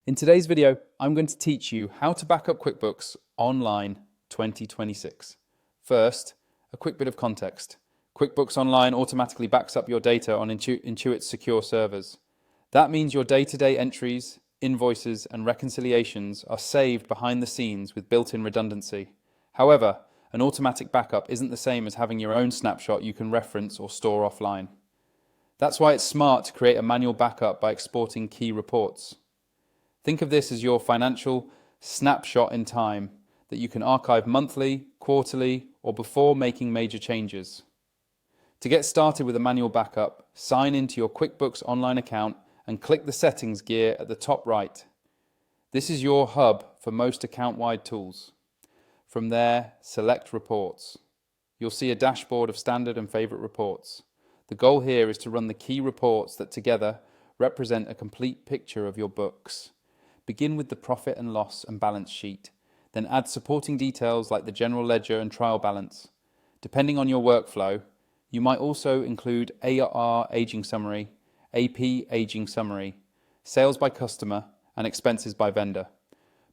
In today's video, I'm going to teach you how to back up QuickBooks Online 2026. First, a quick bit of context. QuickBooks Online automatically backs up your data on Intuit's secure servers. That means your day-to-day entries, invoices, and reconciliations are saved behind the scenes with built-in redundancy. However, an automatic backup isn't the same as having your own snapshot you can reference or store offline. That's why it's smart to create a manual backup by exporting key reports. Think of this as your financial snapshot in time that you can archive monthly, quarterly, or before making major changes. To get started with a manual backup, sign into your QuickBooks Online account and click the settings gear at the top right. This is your hub for most account-wide tools. From there, select Reports. You'll see a dashboard of standard and favorite reports. The goal here is to run the key reports that together represent a complete picture of your books. Begin with the profit and loss and balance sheet, then add supporting details like the general ledger and trial balance. Depending on your workflow, you might also include AR aging summary, AP aging summary, sales by customer, and expenses by vendor.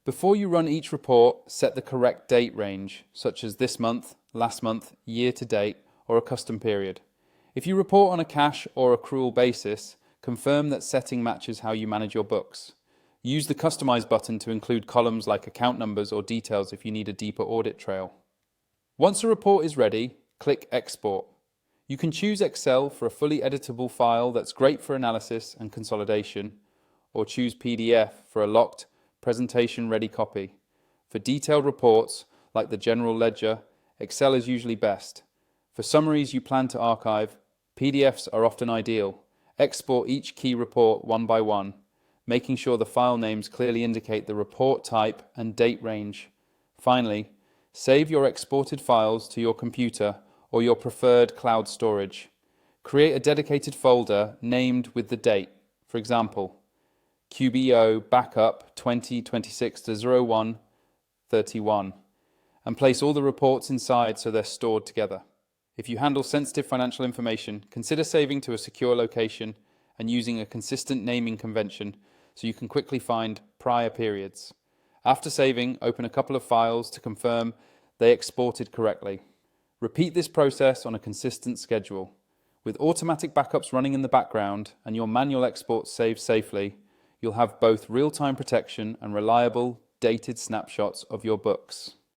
Before you run each report, set the correct date range, such as this month, last month, year to date, or a custom period. If you report on a cash or accrual basis, confirm that setting matches how you manage your books. Use the Customize button to include columns like account numbers or details if you need a deeper audit trail. Once a report is ready, click Export. You can choose Excel for a fully editable file that's great for analysis and consolidation, or choose PDF for a locked, presentation-ready copy. For detailed reports, like the general ledger, Excel is usually best. For summaries you plan to archive, PDFs are often ideal. Export each key report one by one, making sure the file names clearly indicate the report type and date range. Finally, save your exported files to your computer or your preferred cloud storage. Create a dedicated folder named with the date, for example, QBO Backup 2026-01-31, and place all the reports inside so they're stored together. If you handle sensitive financial information, consider saving to a secure location and using a consistent naming convention so you can quickly find prior periods. After saving, open a couple of files to confirm they exported correctly. Repeat this process on a consistent schedule. With automatic backups running in the background and your manual exports saved safely, you'll have both real-time protection and reliable, dated snapshots of your books.